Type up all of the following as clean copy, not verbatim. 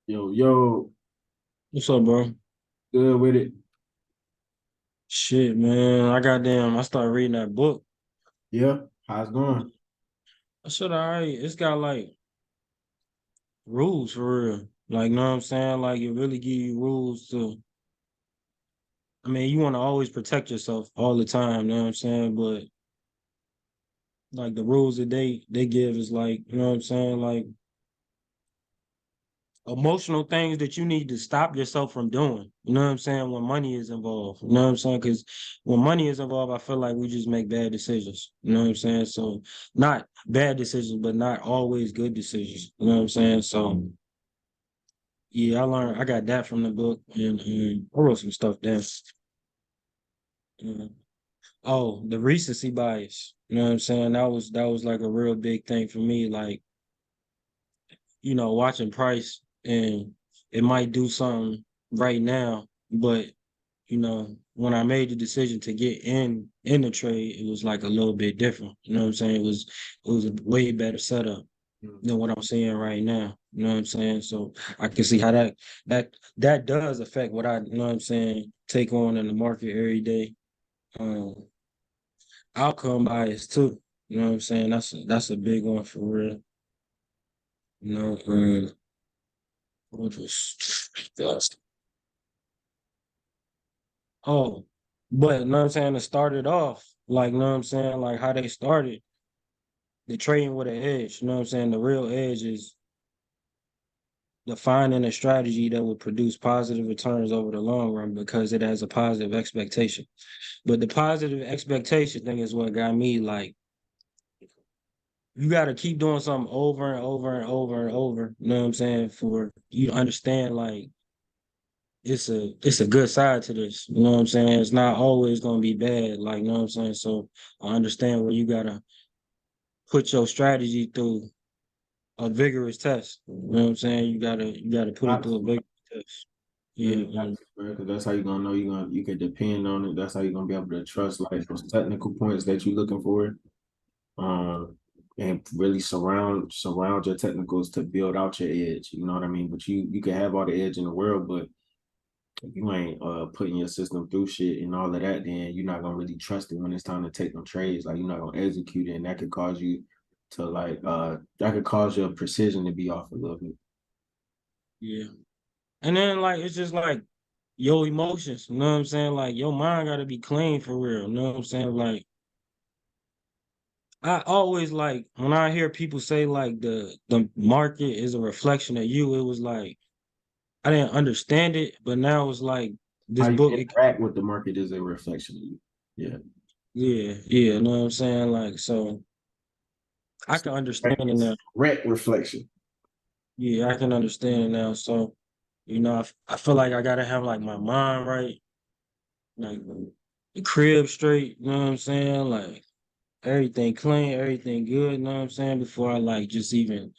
Yo, yo, What's up, bro? good with it. Shit, man. I started reading that book. Yeah, how's it going? I said, all right, it's got like rules for real. Like, know what I'm saying? Like, it really give you rules to, I mean, you want to always protect yourself all the time, know what I'm saying? But like the rules that they give is like, you know what I'm saying? Like emotional things that you need to stop yourself from doing. You know what I'm saying? When money is involved. You know what I'm saying? Because when money is involved, I feel like we just make bad decisions. You know what I'm saying? So not bad decisions, but not always good decisions. You know what I'm saying? So yeah, I got that from the book and I wrote some stuff down. Uh, oh, the recency bias. You know what I'm saying? That was like a real big thing for me. Like, watching price and it might do something right now, but when I made the decision to get in the trade, it was like a little bit different. You know what I'm saying? It was a way better setup Mm. than what I'm seeing right now. You know what I'm saying? So I can see how that does affect what I, you know what I'm saying, take on in the market every day. Um, Outcome bias too. You know what I'm saying? That's a big one for real. You know, what was that's oh, but you know what I'm saying, to start it off, like, you know what I'm saying, like how they started the trading with an edge. You know what I'm saying? The real edge is defining a strategy that would produce positive returns over the long run because it has a positive expectation. But the positive expectation thing is what got me like, you got to keep doing something over and over and over and over. You know what I'm saying? For you to understand, like, it's a good side to this. You know what I'm saying? It's not always gonna be bad. Like, you know what I'm saying? So I understand where you gotta put your strategy through a vigorous test. You know what I'm saying? You gotta put it Got through a to. vigorous test. Yeah, Yeah, you got to, bro, because that's how you're gonna know you can depend on it. That's how you're gonna be able to trust like those technical points that you're looking for. Um, and really surround your technicals to build out your edge. You know what I mean? But you can have all the edge in the world, but if you ain't putting your system through shit and all of that, then you're not gonna really trust it when it's time to take them trades. Like you're not gonna execute it, and that could cause you to that could cause your precision to be off a little bit. yeah. And then like it's just like your emotions. You know what I'm saying? Like your mind gotta be clean for real. You know what I'm saying? Like I always like when I hear people say like the market is a reflection of you. It was like I didn't understand it, but now it's like How this you book. interact with the market is a reflection of you. Yeah. Yeah, yeah, you know what I'm saying? Like, so I can understand it It's now. correct reflection. Yeah, I can understand it now. So, I feel like I gotta have like my mind right, like the crib straight, you know what I'm saying? Like everything clean, everything good, you know what I'm saying? Before I like just even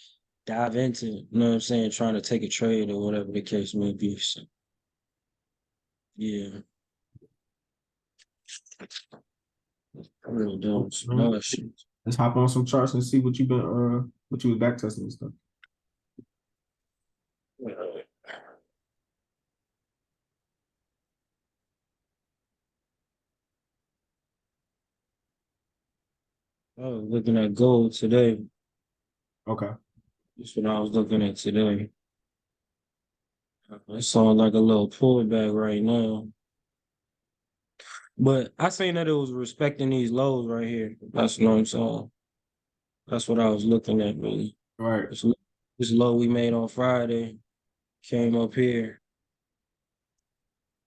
dive into, you know what I'm saying, trying to take a trade or whatever the case may be. So, yeah, I really don't know that shit. Let's hop on some charts and see what you was back testing and stuff. I was looking at gold today. Okay. That's what I was looking at today. It's on like a little pullback right now. But I seen that it was respecting these lows right here. That's what I'm saying. That's what I was looking at, really. All right. This, this low we made on Friday came up here.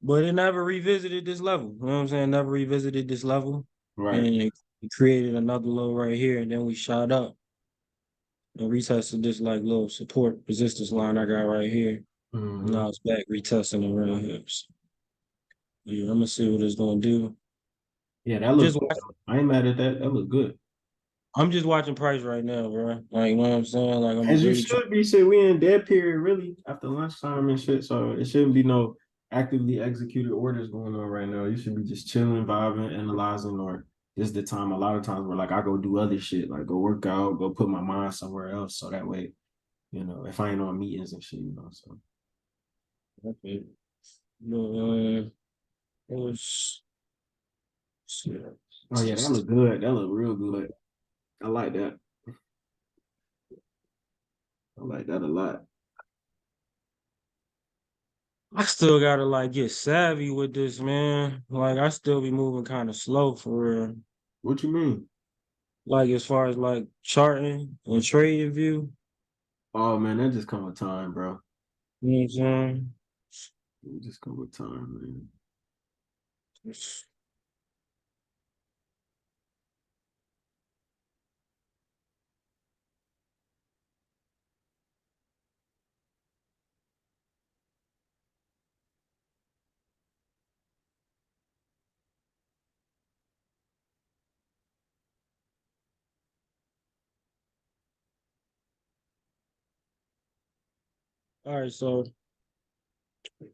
But it never revisited this level. You know what I'm saying? Never revisited this level. Right. And it created another low right here. And then we shot up and retested this like little support resistance line I got right here. Mm-hmm. Now it's back retesting around here. So, yeah, I'm gonna see what it's gonna do. Yeah, that looked Just good. I ain't mad at that. That looked good. I'm just watching price right now, bro. Like, you know what I'm saying? Like, I'm As you really trying. should be. Shit, we in dead period really after lunchtime and shit. So it shouldn't be no actively executed orders going on right now. You should be just chilling, vibing, analyzing, or this is the time. A lot of times where like I go do other shit, like go work out, go put my mind somewhere else. So that way, if I ain't on meetings and shit. So. Okay. But, it was. Oh yeah, that look good. That look real good. I like that. I like that a lot. I still gotta like get savvy with this, man. Like I still be moving kind of slow for real. What you mean? Like as far as like charting and trading view, Oh man, that just come with time, bro. you know what I'm saying? It just come with time, man. All right, so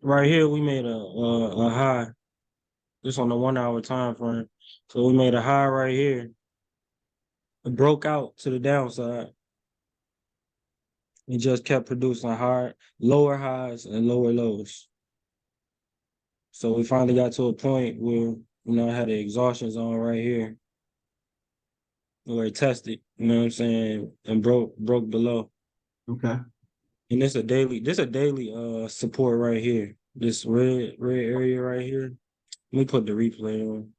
right here we made a high. This on the 1 hour time frame. So we made a high right here. It broke out to the downside. It just kept producing lower highs and lower lows. So we finally got to a point where I had the exhaustion zone right here where it tested, you know what I'm saying, and broke below. Okay. And this a daily support right here. This red area right here. Let me put the replay on.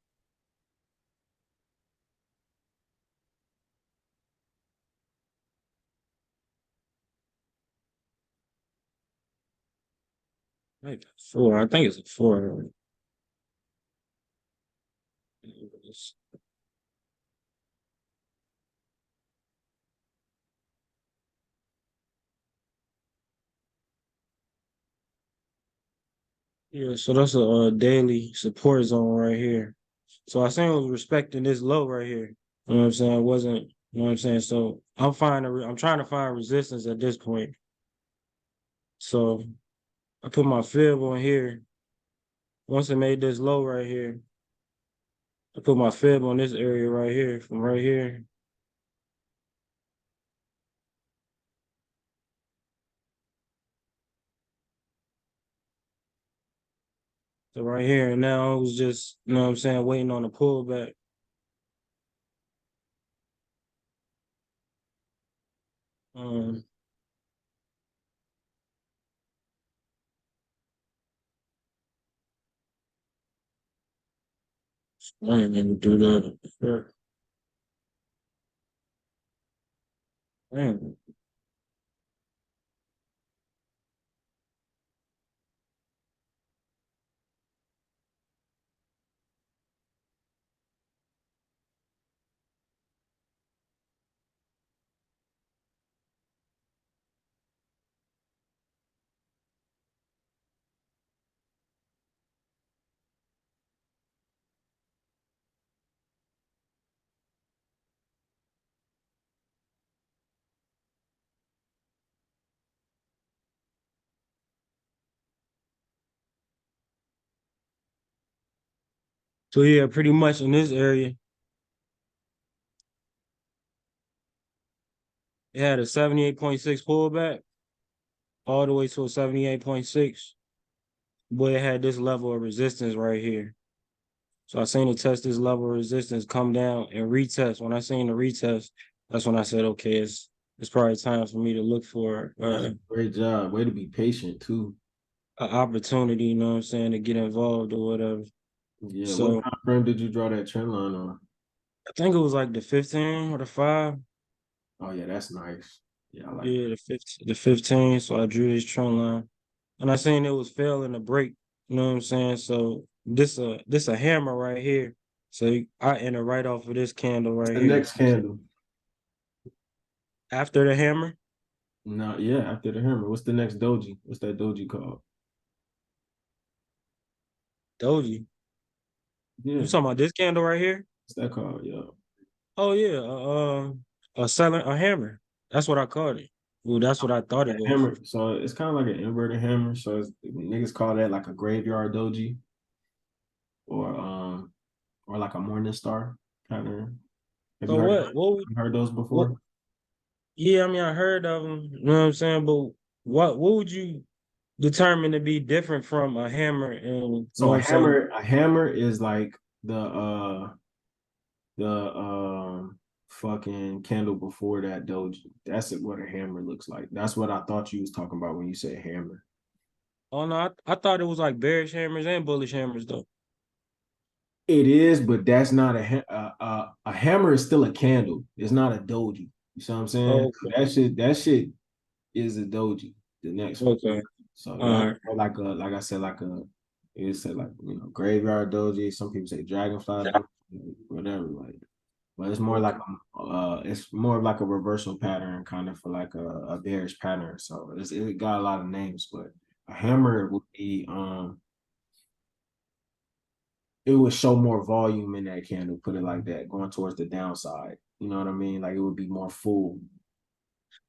Maybe 4. I think it's a 4. Yeah, so that's a daily support zone right here. So I seen it was respecting this low right here. You know what I'm saying? It wasn't, you know what I'm saying? So I'm trying to find resistance at this point. So I put my fib on here. Once it made this low right here, I put my fib on this area right here, from right here. So right here, and now I was just, you know what I'm saying, waiting on the pullback. Um, I didn't even do that. Sure. Damn. So yeah, pretty much in this area, it had a 78.6 pullback all the way to a 78.6, but it had this level of resistance right here. So I seen it test this level of resistance, come down and retest. When I seen the retest, that's when I said, okay, it's probably time for me to look for That's a great job. Way to be patient too. an opportunity, you know what I'm saying, to get involved or whatever. Yeah. What So time frame did you draw that trend line on? I think it was like the 15 or the 5. Oh yeah, that's nice. Yeah, I like that. Yeah, the 15. So I drew this trend line. And I seen it was failing to break. You know what I'm saying? So this a hammer right here. So I enter right off of this candle What's right the here. next candle? After the hammer, No, yeah, after the hammer. What's the next doji? What's that doji called? doji. You Yeah, talking about this candle right here? what's that called? Yeah. Oh yeah, a hammer. That's what I called it. Well, that's what I thought it A was. hammer. So it's kind of like an inverted hammer. So niggas call that like a graveyard doji or like a morning star kind of. Have you So heard what you heard those what? before? Yeah, I mean I heard of them. You know what I'm saying? But what would you? determined to be different from a hammer and you know So what I'm saying? a hammer is like the fucking candle before that doji. That's what a hammer looks like. That's what I thought you was talking about when you said hammer. Oh no, I thought it was like bearish hammers and bullish hammers though. It is, but that's not a hammer is still a candle. It's not a doji. You see what I'm saying? Oh, okay. That shit is a doji. The next one. Okay. So All that's right. like a like I said like a it said like graveyard doji. Some people say dragonfly doji, whatever. Like, but it's more like Okay. it's more of like a reversal pattern, kind of for like a bearish pattern. So it got a lot of names, but a hammer would be it would show more volume in that candle, put it like that, going towards the downside. You know what I mean? Like it would be more full.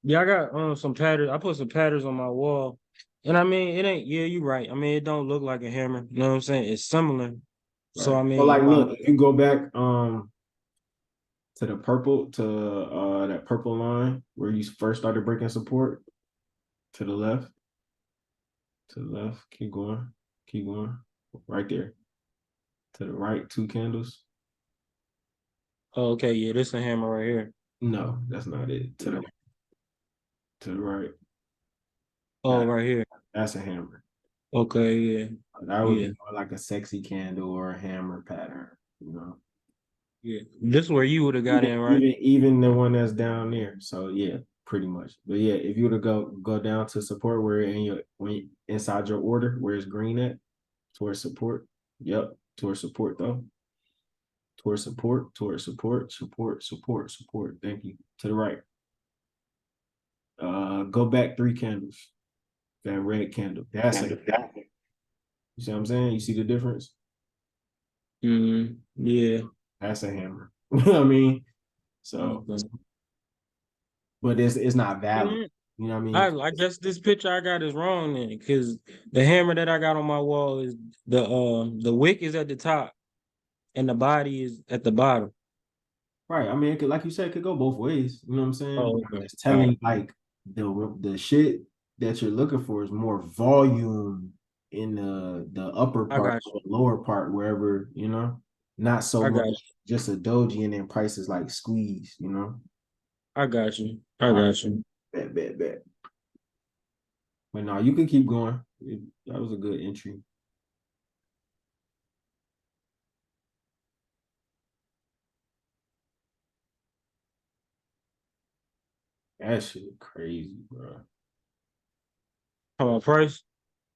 Yeah, I got some patterns. I put some patterns on my wall. And I mean it ain't yeah, you're right. I mean it don't look like a hammer. You know what I'm saying? It's similar. So Right. I So mean like look, if you go back to the purple to that purple line where you first started breaking support, to the left, keep going, right there. To the right, two candles. oh, okay, yeah, this a hammer right here. No, that's not it. To the right. Oh, That right here. that's a hammer. Okay, yeah. That would be Yeah. more like a sexy candle or a hammer pattern, you know. Yeah. This is where you would have got Even in, right? even even the one that's down there. So yeah, pretty much. But yeah, if you were to go down to support where in your when inside your order where it's green at towards support. Yep, towards support though. Towards support, support. Thank you. To the right. Go back three candles. That red candle. That's a you see what I'm saying? You see the difference? Yeah. That's a hammer. You know what I mean? So, Okay. but it's not valid. Mhm. You know what I I mean? I guess this picture I got is wrong then, because the hammer that I got on my wall is the wick is at the top and the body is at the bottom. Right. I mean, it could, like you said, it could go both ways. You know what I'm saying? Oh, But I'm okay. just All telling right. you, like the shit that you're looking for is more volume in the upper I part, got or the lower part, wherever, not so you. I got much you. just a doji and then prices like squeeze, I got you. I All right, got you. bet. But no, you can keep going. That was a good entry. That shit crazy, bro. Come on, price.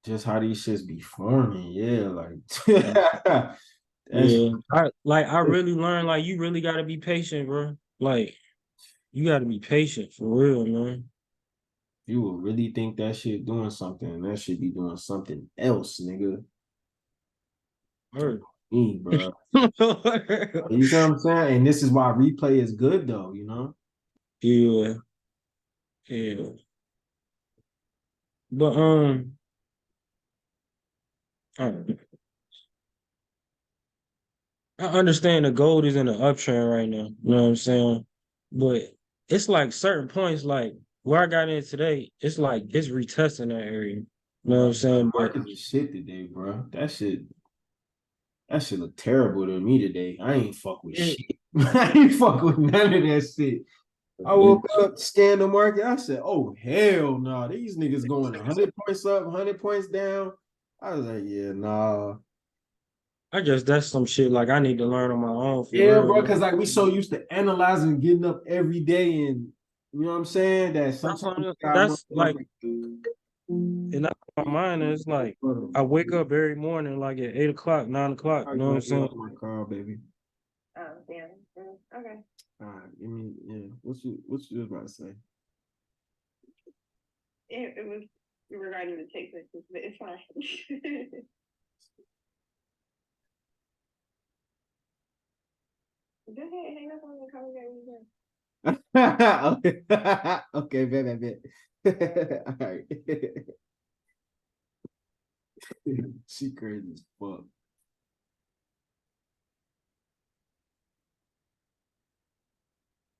Just how these shits be forming, yeah, like that's Yeah. I really learned like you really gotta be patient, bro. Like you gotta be patient for real, man. you will really think that shit doing something, and that should be doing something else, nigga. Word. Me, bro. You see what I'm saying? And this is why replay is good, though. Yeah, yeah. But I I understand the gold is in the uptrend right now. You know what I'm saying? But it's like certain points, like where I got in today, it's like it's retesting that area. You know what Bro, I'm saying? But market is shit today, bro. That shit look terrible to me today. I ain't fuck with it, shit. I ain't fuck with none of that shit. I woke up, scanned the market. I said, "Oh hell no, nah. These niggas going 100 points up, 100 points down." I was like, "Yeah, nah, I guess that's some shit like I need to learn on my own for yeah, real, bro." man. Because like we so used to analyzing, getting up every day, and you know what I'm saying. That sometimes you got That's like, and that's my mind. It's like I wake up every morning like at 8 o'clock, 9 o'clock. I'm You know what I'm glad you saying? off my car, baby. Oh, damn. Okay. All right, give me yeah. What you was about to say? It was regarding the text message, but it's fine. Go ahead, hang up on the call again when Okay, okay, bet. All right. She crazy as fuck.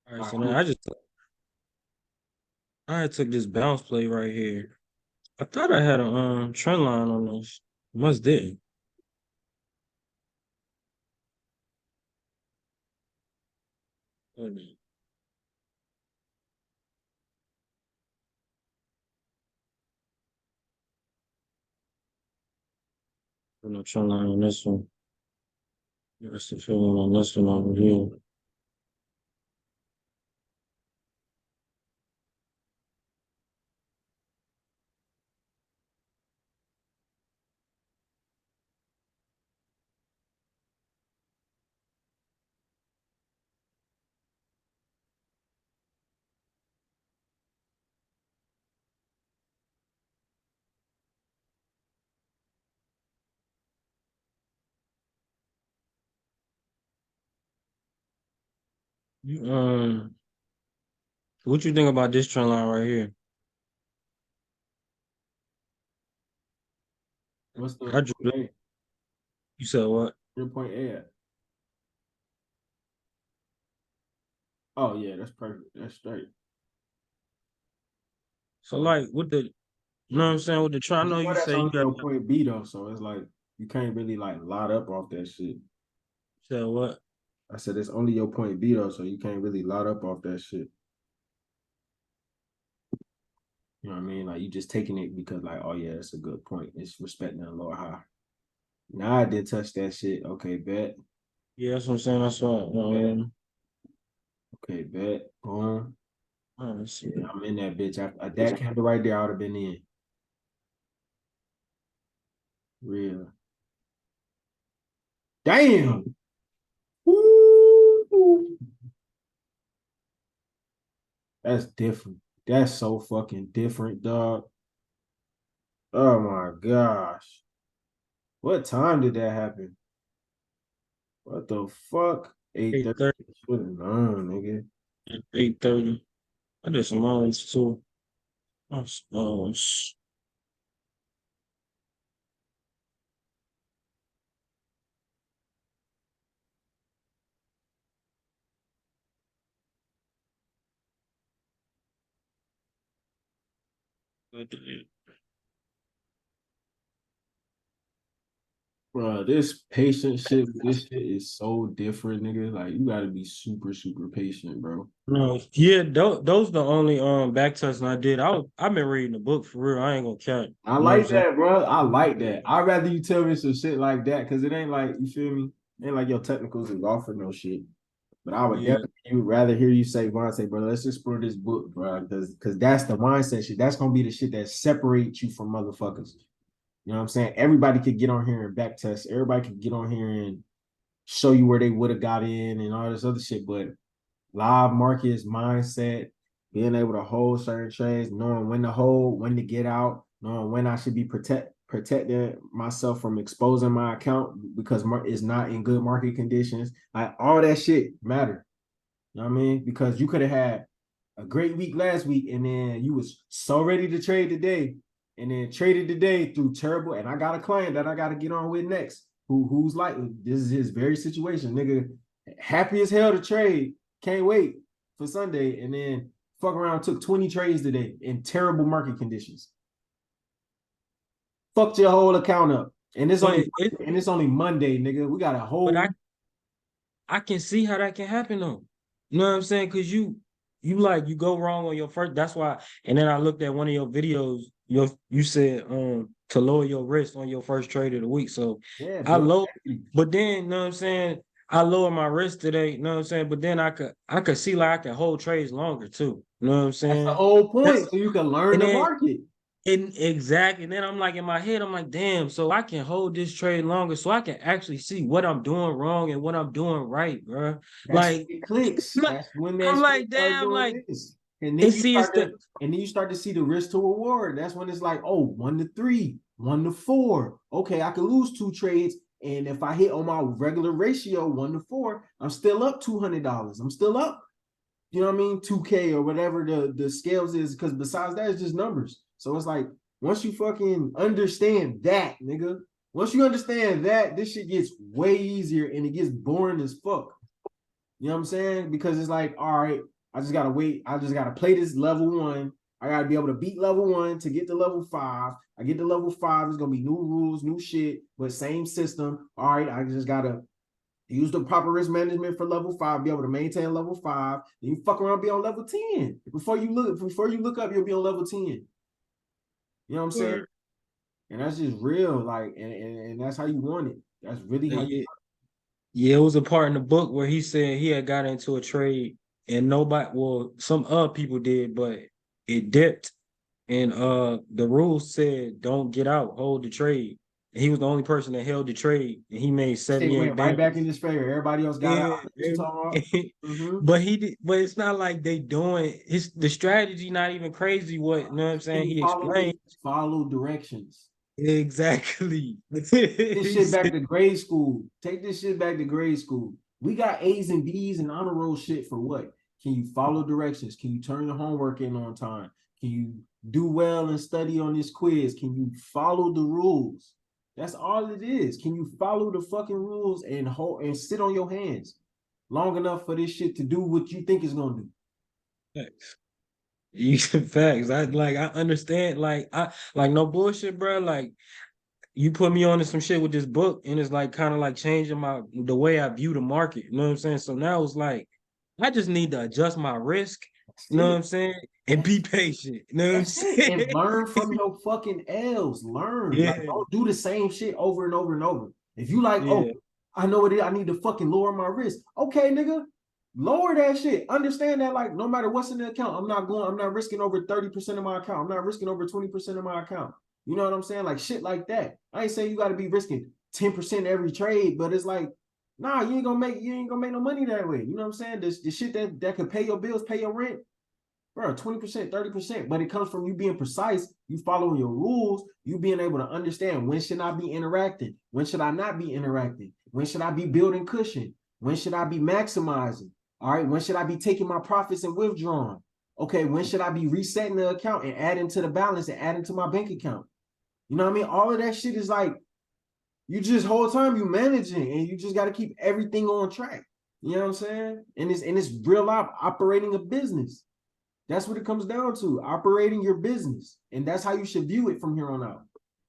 All right, All right, so now I took this bounce play right here. I thought I had a trend line on this. Must didn't. Wait a minute. No trend line on this one. That's the feeling on this one over here. You, what you think about this trend line right here? What's the I drew point that. A? You said what? Your point A at? Oh yeah, that's perfect. That's straight. So like with the, you know what I'm saying? With the trend, I You know know you that's say you only got your point B though, so it's like you can't really like lot up off that shit. said what? I said it's only your point B though, so you can't really lot up off that shit. You know what I mean? Like you just taking it because like, oh yeah, it's a good point. It's respecting the lower high. Now I did touch that shit. Okay, bet. Yeah, that's what I'm saying. That's what. Bet. Okay, bet. Boom. Let's see. Yeah, I'm in that bitch. That candle right there, I would have been in. Real. Damn. Woo. That's different. That's so fucking different, dog. Oh my gosh. What time did that happen? What the fuck? 8:30. 8:30. Should have known, nigga. 8:30. I did some lines too. Bro, this patient shit, this shit is so different, nigga. Like you gotta be super, super patient, bro. No, yeah, those the only back testing I did. I've been reading the book for real. I ain't gonna count. I You know what I'm like saying? that, bro. I like that. I'd rather you tell me some shit like that because it ain't like, you feel me? It ain't like your technicals is offer no shit. But I would Yeah. definitely rather hear you say, Vaughn, say, bro, let's explore this book, bro. Because that's the mindset shit. That's gonna be the shit that separates you from motherfuckers. You know what I'm saying? Everybody could get on here and back test. Everybody could get on here and show you where they would have got in and all this other shit. But live markets, mindset, being able to hold certain trades, knowing when to hold, when to get out, knowing when I should be protecting myself from exposing my account because it's not in good market conditions. Like all that shit matter. You know what I mean? Because you could have had a great week last week and then you was so ready to trade today and then traded today through terrible. And I got a client that I got to get on with next who's like, this is his very situation. Nigga, happy as hell to trade. Can't wait for Sunday. And then fuck around, took 20 trades today in terrible market conditions. Fucked your whole account up. And it's But only it and it's only Monday, nigga. We got a but whole I can see how that can happen though. You know what I'm saying? Cause you like you go wrong on your first. That's why. And then I looked at one of your videos. You said to lower your risk on your first trade of the week. So yeah, I bro. low, but then you know what I'm saying. I lower my risk today. You know what I'm saying. But then I could see like I can hold trades longer too. You know what I'm That's the saying? whole point. That's So you can learn and the then market. and exactly. And then I'm like in my head, I'm like, damn, so I can hold this trade longer so I can actually see what I'm doing wrong and what I'm doing right, bro. That's when Like, it clicks. like That's when that I'm shit like, start damn, doing like this. And then and you see it's start the to see the risk to reward. That's when it's like, oh, 1 to 3, 1 to 4. Okay, I could lose 2 trades. And if I hit on my regular ratio, 1 to 4, I'm still up $200. I'm still up, you know what I mean? 2K or whatever the scales is, because besides that, it's just numbers. So it's like, once you fucking understand that, nigga, once you understand that, this shit gets way easier and it gets boring as fuck. You know what I'm saying? Because it's like, all right, I just gotta wait. I just gotta play this level 1. I gotta be able to beat level 1 to get to level 5. I get to level 5, it's gonna be new rules, new shit, but same system. All right, I just gotta use the proper risk management for level 5, be able to maintain level 5. Then you fuck around, be on level 10. Before you look up, you'll be on level 10. You know what I'm saying? Word. And that's just real, like, and that's how you want it. That's really how you. Yeah, it was a part in the book where he said he had got into a trade and nobody, well, some other people did, but it dipped. And the rules said don't get out, hold the trade. And he was the only person that held the trade, and he made Shit 78 went right back in bands. his favor. Everybody else got out. Yeah, What you talking about? but he did, but it's not like they doing the strategy not even crazy. What, you know what I'm Can saying? you He follow me? explained Follow directions. exactly. This shit back to grade school. Take this shit back to grade school. We got A's and B's and honor roll shit for what? Can you follow directions? Can you turn your homework in on time? Can you do well and study on this quiz? Can you follow the rules? That's all it is. Can you follow the fucking rules and hold and sit on your hands long enough for this shit to do what you think it's gonna do? Facts. You facts. I understand. I like no bullshit, bro. Like you put me on to some shit with this book, and it's like kind of like changing the way I view the market. You know what I'm saying? So now it's like I just need to adjust my risk. That's You know what it. I'm saying? And be patient. You know what I'm That's it. saying? And learn from your fucking L's. Learn. Like, Yeah, don't do the same shit over and over and over. If you like, oh, yeah, I know it is, I need to fucking lower my risk. Okay, nigga. Lower that shit. Understand that, like, no matter what's in the account, I'm not risking over 30% of my account. I'm not risking over 20% of my account. You know what I'm saying? Like shit like that. I ain't saying you gotta be risking 10% every trade, but it's like, nah, you ain't gonna make no money that way. You know what I'm saying? The shit that could pay your bills, pay your rent, bro, 20%, 30%. But it comes from you being precise, you following your rules, you being able to understand when should I be interacting, when should I not be interacting, when should I be building cushion, when should I be maximizing, all right, when should I be taking my profits and withdrawing, okay, when should I be resetting the account and adding to the balance and adding to my bank account. You know what I mean? All of that shit is like, you just whole time you managing and you just got to keep everything on track. You know what I'm saying? And it's real life operating a business. That's what it comes down to, operating your business. And that's how you should view it from here on out.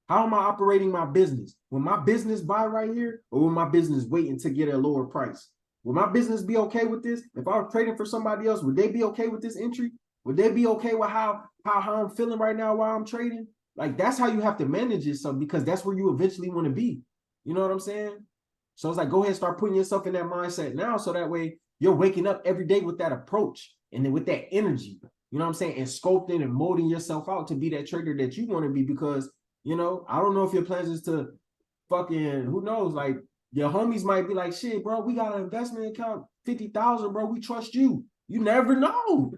How am I operating my business? Will my business buy right here, or will my business wait until get a lower price? Will my business be okay with this? If I was trading for somebody else, would they be okay with this entry? Would they be okay with how I'm feeling right now while I'm trading? Like, that's how you have to manage it. So, because that's where you eventually want to be. You know what I'm saying? So it's like, go ahead and start putting yourself in that mindset now. So that way you're waking up every day with that approach and then with that energy, you know what I'm saying? And sculpting and molding yourself out to be that trader that you want to be. Because, you know, I don't know if your plans is to fucking, who knows, like your homies might be like, shit, bro, we got an investment account, 50,000, bro. We trust you. You never know.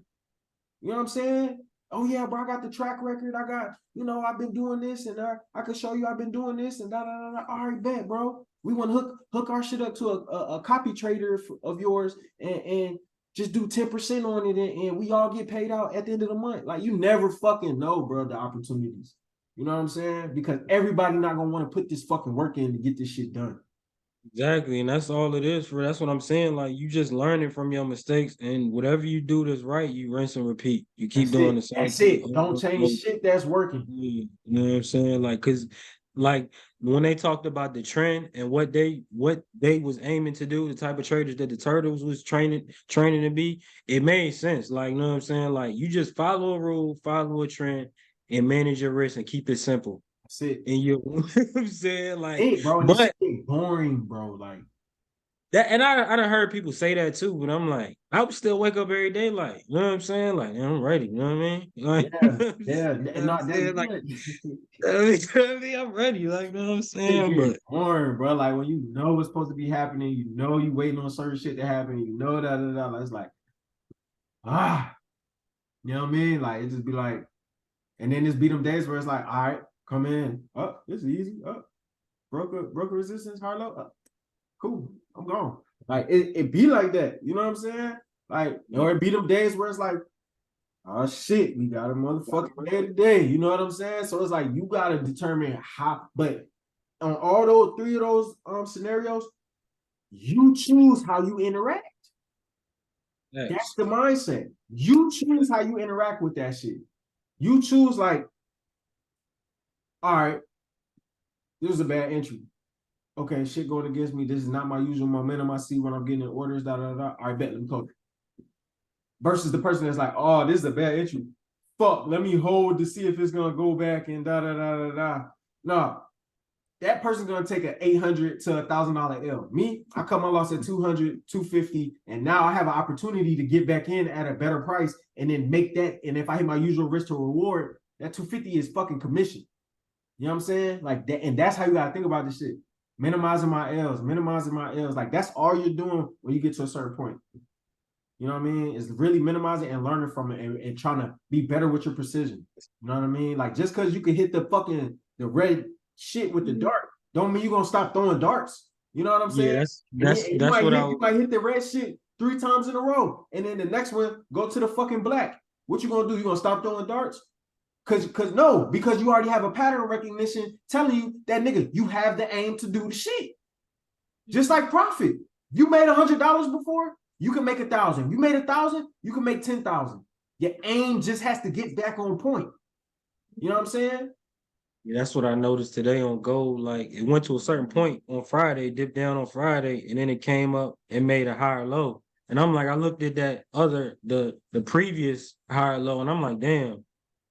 You know what I'm saying? Oh yeah, bro, I got the track record. I got, you know, I've been doing this, and I can show you I've been doing this, and da da da da. All right, bet, bro. We want to hook our shit up to a copy trader of yours, and just do 10% on it, and we all get paid out at the end of the month. Like, you never fucking know, bro, the opportunities. You know what I'm saying? Because everybody not gonna want to put this fucking work in to get this shit done. exactly. And that's all it is. That's what I'm saying. Like you just learning from your mistakes, and whatever you do that's right, you rinse and repeat. You keep That's doing it. the same That's thing it. over Don't and change over. shit that's working. Yeah, you know what I'm saying? Like, cause like when they talked about the trend and what they was aiming to do, the type of traders that the turtles was training to be, it made sense. Like, you know what I'm saying? Like you just follow a rule, follow a trend, and manage your risk and keep it simple. That's it. And you know what I'm saying? Like, Hey, bro, and this but shit boring, bro. Like, that, and I done heard people say that too, but I'm like, I would still wake up every day, like, you know what I'm saying? Like, yeah, I'm ready, you know what I mean? Like, yeah, yeah, you know and what I'm not that's saying? Like, good. I'm ready, like, you know what I'm Shit saying? get But boring, bro. Like, when you know what's supposed to be happening, you know you waiting on certain shit to happen, you know that. It's like, ah, you know what I mean? Like, it just be like, and then just be them days where it's like, all right, come in. Oh, this is easy. Oh, broker resistance, hard low. Oh, cool, I'm gone. Like, it be like that. You know what I'm saying? Like, or it be them days where it's like, oh shit, we got a motherfucking day today. You know what I'm saying? So it's like, you gotta determine how, but on all those three of those scenarios, you choose how you interact. That's yes, the mindset. You choose how you interact with that shit. You choose like, all right, this is a bad entry. Okay, shit going against me. This is not my usual momentum I see when I'm getting in orders. Da da da. All right, bet, let me close. Versus the person that's like, oh, this is a bad entry. Fuck, let me hold to see if it's gonna go back and da da da da da. No, that person's gonna take an $800 to $1,000 L. Me, I cut my loss at 200, 250, and now I have an opportunity to get back in at a better price and then make that. And if I hit my usual risk to reward, that 250 is fucking commission. You know what I'm saying? Like that, and that's how you gotta think about this shit. Minimizing my L's, minimizing my L's. Like that's all you're doing when you get to a certain point. You know what I mean? Is really minimizing and learning from it and trying to be better with your precision. You know what I mean? Like just because you can hit the red shit with the dart, don't mean you're gonna stop throwing darts. You know what I'm saying? Yeah, that's what you might hit the red shit 3 times in a row, and then the next one go to the fucking black. What you gonna do? You gonna stop throwing darts? Because you already have a pattern recognition telling you that nigga, you have the aim to do the shit. Just like profit. You made $100 before, you can make 1,000. You made 1,000, you can make 10,000. Your aim just has to get back on point. You know what I'm saying? Yeah, that's what I noticed today on gold. Like it went to a certain point on Friday, dipped down on Friday, and then it came up and made a higher low. And I'm like, I looked at the previous higher low, and I'm like, damn,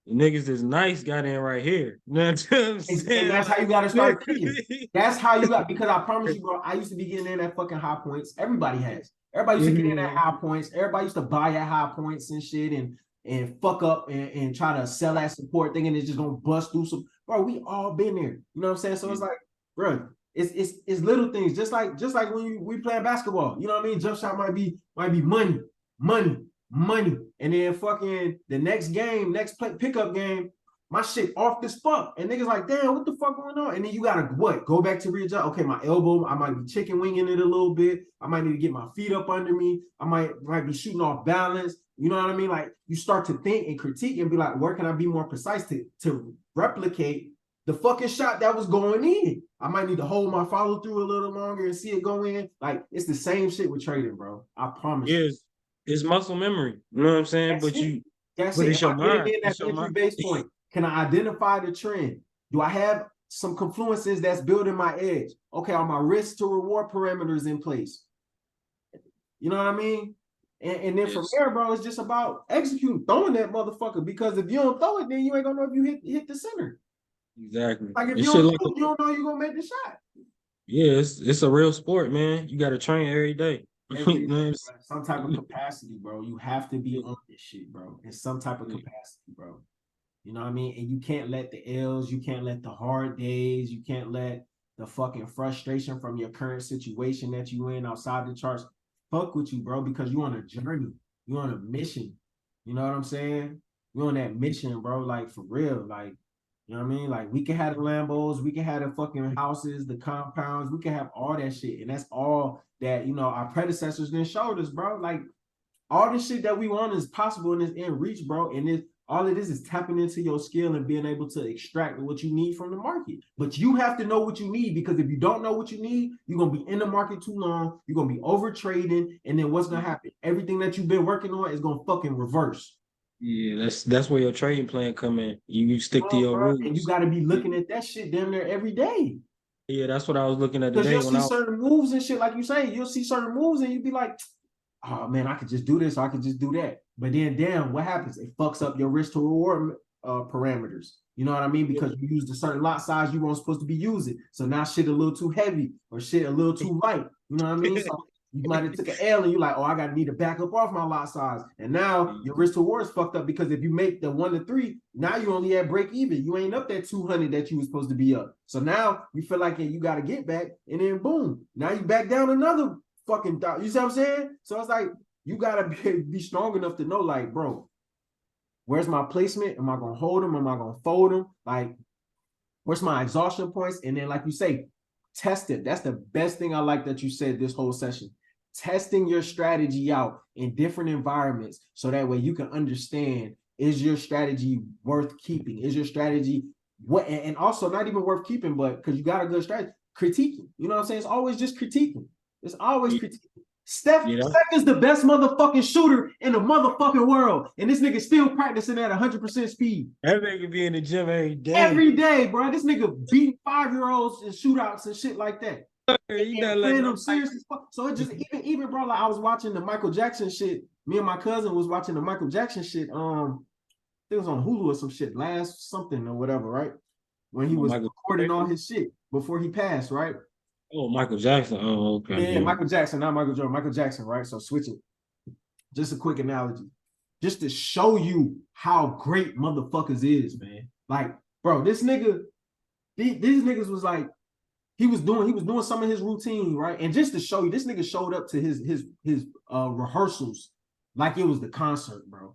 the niggas is nice got in right here. You know what I'm saying? And that's how you got to start thinking. That's how you got, because I promise you, bro, I used to be getting in at fucking high points. Everybody has. Everybody used to get in at high points. Everybody used to buy at high points and shit and fuck up and try to sell that support thinking it's just going to bust through some. Bro, we all been there. You know what I'm saying? So it's like, bro, it's little things. Just like when we playing basketball. You know what I mean? Jump shot might be money. And then fucking the next pickup game, my shit off this fuck. And niggas like, damn, what the fuck going on? And then you gotta go back to readjust. Okay, my elbow, I might be chicken winging it a little bit. I might need to get my feet up under me. I might be shooting off balance. You know what I mean? Like you start to think and critique and be like, where can I be more precise to replicate the fucking shot that was going in? I might need to hold my follow through a little longer and see it go in. Like it's the same shit with trading, bro. I promise you. It's muscle memory. You know what I'm saying? That's but it. it's your mind. That's entry base point. Can I identify the trend? Do I have some confluences that's building my edge? Okay, are my risk to reward parameters in place? You know what I mean? And then from there, bro, it's just about executing, throwing that motherfucker. Because if you don't throw it, then you ain't gonna know if you hit the center. Exactly. Like if you don't know you're gonna make the shot. Yeah, it's a real sport, man. You got to train every day. Every day, some type of capacity, bro. You have to be on this shit, bro. In some type of capacity, bro. You know what I mean? And you can't let the L's, you can't let the hard days, you can't let the fucking frustration from your current situation that you in outside the charts fuck with you, bro, because you on a journey. You on a mission. You know what I'm saying? You on that mission, bro, like for real. Like, you know what I mean? Like we can have the Lambos, we can have the fucking houses, the compounds, we can have all that shit. And that's all that, you know, our predecessors then showed us, bro. Like all this shit that we want is possible and is in reach, bro. And all it is tapping into your skill and being able to extract what you need from the market. But you have to know what you need, because if you don't know what you need, you're gonna be in the market too long, you're gonna be over trading, and then what's gonna happen? Everything that you've been working on is gonna fucking reverse. Yeah, that's where your trading plan come in. You stick to your rules. And you gotta be looking at that shit damn near every day. Yeah, that's what I was looking at today. Because you'll see certain moves and shit, like you say, you'll see certain moves and you'll be like, oh man, I could just do this, or I could just do that. But then damn, what happens? It fucks up your risk to reward parameters. You know what I mean? Because you used a certain lot size you weren't supposed to be using. So now shit a little too heavy or shit a little too light. You know what I mean? So you might have took an L and you're like, oh, I gotta need to back up off my lot size. And now your risk to reward is fucked up, because if you make the 1 to 3, now you only at break even. You ain't up that 200 that you was supposed to be up. So now you feel like you gotta get back, and then boom, now you back down another fucking thought. You see what I'm saying? So it's like you gotta be strong enough to know, like, bro, where's my placement? Am I gonna hold them? Am I gonna fold them? Like, where's my exhaustion points? And then, like you say, test it. That's the best thing I like that you said this whole session. Testing your strategy out in different environments, so that way you can understand, is your strategy worth keeping? Is your strategy what? And also not even worth keeping, but because you got a good strategy, critiquing. You know what I'm saying? It's always just critiquing. It's always critiquing. Steph You know? is the best motherfucking shooter in the motherfucking world, and this nigga still practicing at 100% speed That nigga be in the gym every day. every day, bro. This nigga beating 5-year-olds in shootouts and shit like that. He And not playing letting them serious as fuck. So it just even bro, like I was watching the Michael Jackson shit. Me and my cousin was watching the Michael Jackson shit. It was on Hulu or some shit last something or whatever, right? When he was recording all his shit before he passed, right? Oh, Michael Jackson. Oh, okay. Yeah, Michael Jackson, not Michael Jordan. Michael Jackson, right? So switch it. Just a quick analogy, just to show you how great motherfuckers is, man. Like, bro, this nigga, these niggas was like, he was doing some of his routine, right? And just to show you, this nigga showed up to his rehearsals like it was the concert, bro.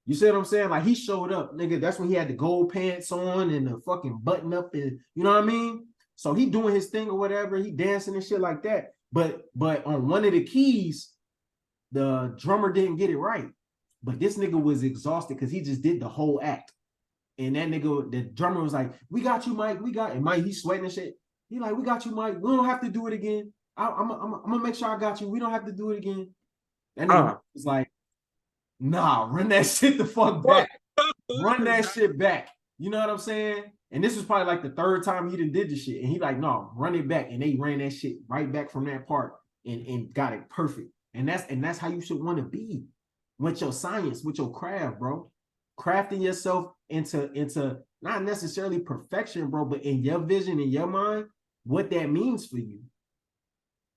You see what I'm saying? Like he showed up, nigga. That's when he had the gold pants on and the fucking button up, and you know what I mean? So he doing his thing or whatever, he dancing and shit like that. But on one of the keys, the drummer didn't get it right. But this nigga was exhausted because he just did the whole act. And that nigga, the drummer was like, "We got you, Mike. We got," and Mike, he's sweating and shit. He like, "We got you, Mike. We don't have to do it again. I'm gonna make sure I got you. We don't have to do it again." That nigga was like, "Nah, run that shit the fuck back. Run that shit back." You know what I'm saying? And this was probably like the third time he did this shit. And he like, "No, run it back." And they ran that shit right back from that part and got it perfect. And that's how you should want to be with your science, with your craft, bro. Crafting yourself into not necessarily perfection, bro, but in your vision, in your mind, what that means for you.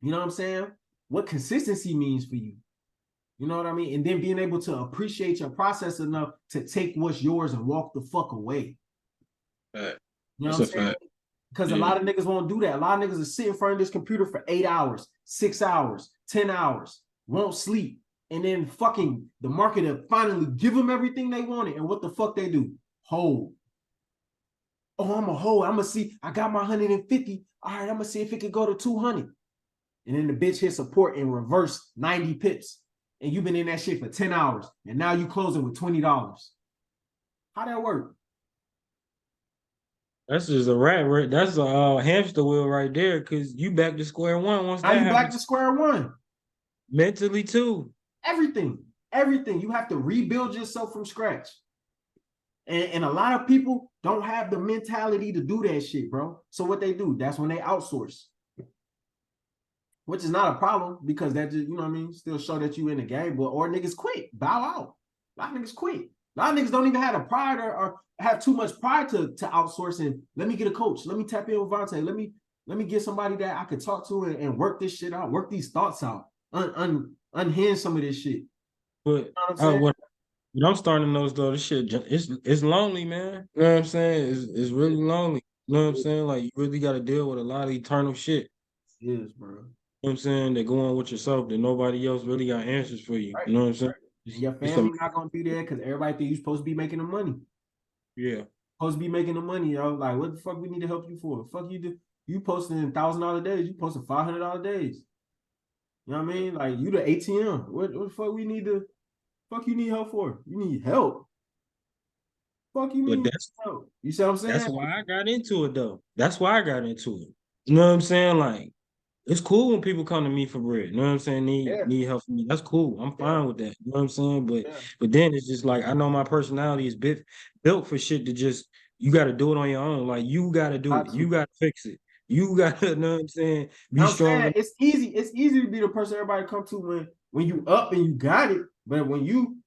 You know what I'm saying? What consistency means for you. You know what I mean? And then being able to appreciate your process enough to take what's yours and walk the fuck away. You know what I'm saying? Because a lot of niggas won't do that. A lot of niggas are sitting in front of this computer for 8 hours, 6 hours, 10 hours, won't sleep. And then fucking the market will finally give them everything they wanted. And what the fuck they do? Hold. Oh, I'm a hold. I'm going to see. I got my 150. All right, I'm going to see if it could go to 200. And then the bitch hit support in reverse 90 pips. And you've been in that shit for 10 hours. And now you closing with $20. How that work? That's just a rat. That's a hamster wheel right there. Because you back to square one once now that you happens. back to square one. Mentally too. Everything. You have to rebuild yourself from scratch. And a lot of people don't have the mentality to do that shit, bro. So what they do, that's when they outsource. Which is not a problem because that just, you know what I mean, still show that you in the game, but or niggas quit, bow out. A lot of niggas quit. A lot of niggas don't even have the pride or have too much pride to outsource and let me get a coach. Let me tap in with Vontae. Let me get somebody that I could talk to and work this shit out, work these thoughts out, unhinge some of this shit. But what I'm starting to notice though, this shit it's lonely, man. You know what I'm saying? It's really lonely. You know what I'm saying? Like you really got to deal with a lot of eternal shit. It is, bro. You know what I'm saying? They're going with yourself that nobody else really got answers for you. Right. You know what I'm saying? And your family not gonna be there because everybody think you're supposed to be making the money. Yeah. Supposed to be making the money, yo. Like, what the fuck we need to help you for? Fuck you do. You posting $1,000 days, you posting $500 days. You know what I mean? Like you the ATM. What the fuck we need to fuck you need help for? You need help. Fuck you mean help. You see what I'm saying? That's why I got into it though. That's why I got into it. You know what I'm saying? Like it's cool when people come to me for bread. You know what I'm saying? Need help from me. That's cool. I'm fine with that. You know what I'm saying? But then it's just like I know my personality is built for shit to just you got to do it on your own. Like you got to do it. You got to fix it. You got to, you know what I'm saying? Be strong. It's easy. It's easy to be the person everybody come to when you up and you got it. But when you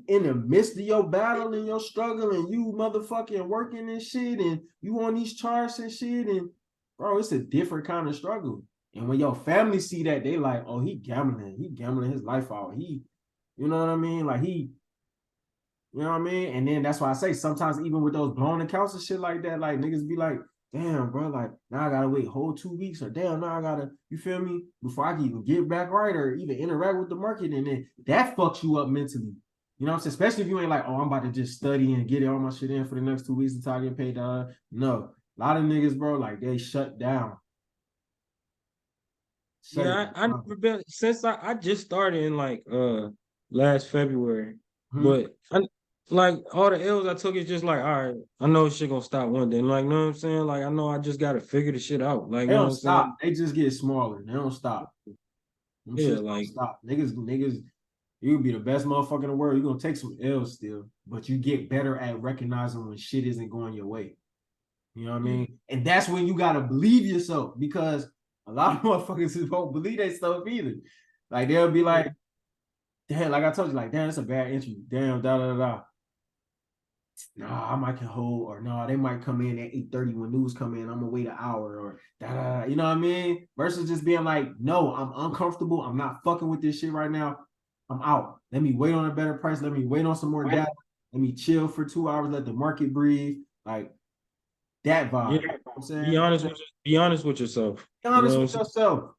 in the midst of your battle and your struggle and you motherfucking working and shit and you on these charts and shit and bro, it's a different kind of struggle. And when your family see that, they like, oh, he gambling his life out. You know what I mean? Like you know what I mean? And then that's why I say sometimes even with those blown accounts and shit like that, like niggas be like, damn, bro, like now I gotta wait a whole 2 weeks or damn, now I gotta, you feel me? Before I can even get back right or even interact with the market. And then that fucks you up mentally. You know what I'm saying? Especially if you ain't like, oh, I'm about to just study and get all my shit in for the next 2 weeks until I get paid. No, a lot of niggas, bro, like they shut down. I never been since I just started in like last February. But like all the L's I took, it's just like, all right, I know shit gonna stop one day. Like, you know what I'm saying? Like I know I just gotta figure the shit out. Like they you know don't what stop, I'm saying? they just get smaller. They don't stop. Them Yeah, shits don't like stop. Niggas, you would be the best motherfucker in the world. You're gonna take some L's still, but you get better at recognizing when shit isn't going your way. You know what I mean? And that's when you gotta believe yourself, because a lot of motherfuckers don't believe that stuff either. Like they'll be like, damn, like I told you, like, damn, that's a bad entry. Damn, da da da da. Nah, I might can hold, or no, they might come in at 8:30 when news come in. I'm gonna wait an hour, or da da da. You know what I mean? Versus just being like, no, I'm uncomfortable. I'm not fucking with this shit right now. I'm out. Let me wait on a better price. Let me wait on some more data. Let me chill for 2 hours. Let the market breathe. Like that yeah, vibe. You know what I'm be saying? honest with be honest with yourself. Be You honest know with what I'm yourself. saying?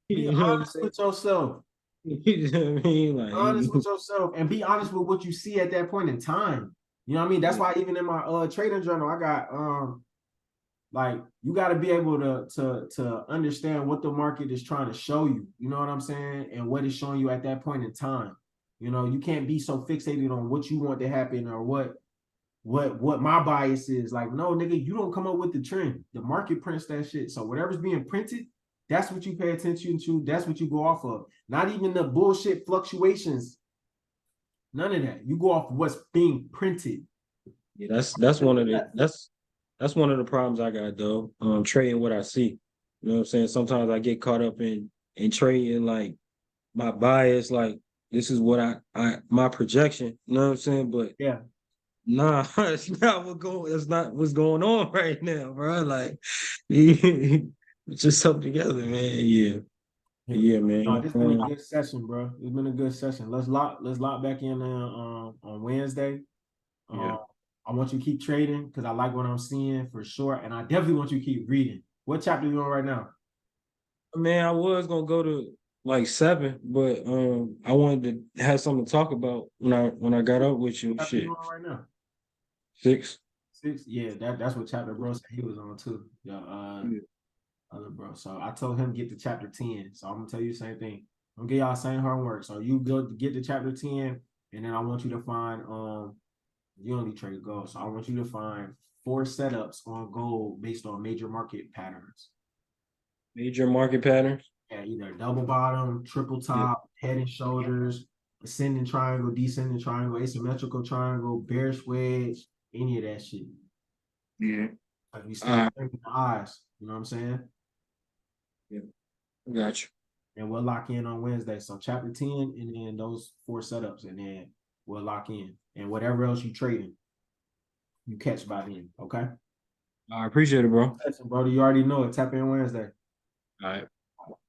Be You know what I'm honest saying? with yourself. You know what I mean? Like Honest with yourself, and be honest with what you see at that point in time. You know what I mean? That's why even in my trading journal, I got like you got to be able to understand what the market is trying to show you. You know what I'm saying? And what it's showing you at that point in time. You know, you can't be so fixated on what you want to happen or what my bias is. Like, no, nigga, you don't come up with the trend. The market prints that shit. So whatever's being printed, that's what you pay attention to. That's what you go off of. Not even the bullshit fluctuations. None of that. You go off of what's being printed. yeah, that's one of the that's one of the problems I got though. Trading what I see. You know what I'm saying? Sometimes I get caught up in trading like my bias, like this is what I my projection. You know what I'm saying? But Yeah. nah, it's not what going. That's not what's going on right now, bro. Like, just up together, man. Yeah, Yeah. yeah, man. No, this been a good session, bro. It's been a good session. Let's lock back in on Wednesday. Yeah, I want you to keep trading because I like what I'm seeing for sure, and I definitely want you to keep reading. What chapter you on right now? man. I was gonna go to like 7, but I wanted to have something to talk about when I got up with you and Chapter you shit. on right now? 6. 6. Yeah, that's what chapter bro said he was on too. The Yeah. other bro. So I told him get to chapter 10. So I'm gonna tell you the same thing. I'm gonna give y'all the same homework. So you go to get to chapter 10, and then I want you to find you only trade gold. So I want you to find 4 setups on gold based on major market patterns. Major market patterns. Yeah, either double bottom, triple Yeah, top, head and shoulders, ascending triangle, descending triangle, asymmetrical triangle, bearish wedge, any of that shit. yeah. Like we still Uh, in the eyes, you know what I'm saying? yeah. Got you. And we'll lock in on Wednesday. So chapter 10 and then those 4 setups, and then we'll lock in. And whatever else you trading, you catch by then. Okay? I appreciate it, bro. Listen, brother, you already know it. Tap in Wednesday. All right.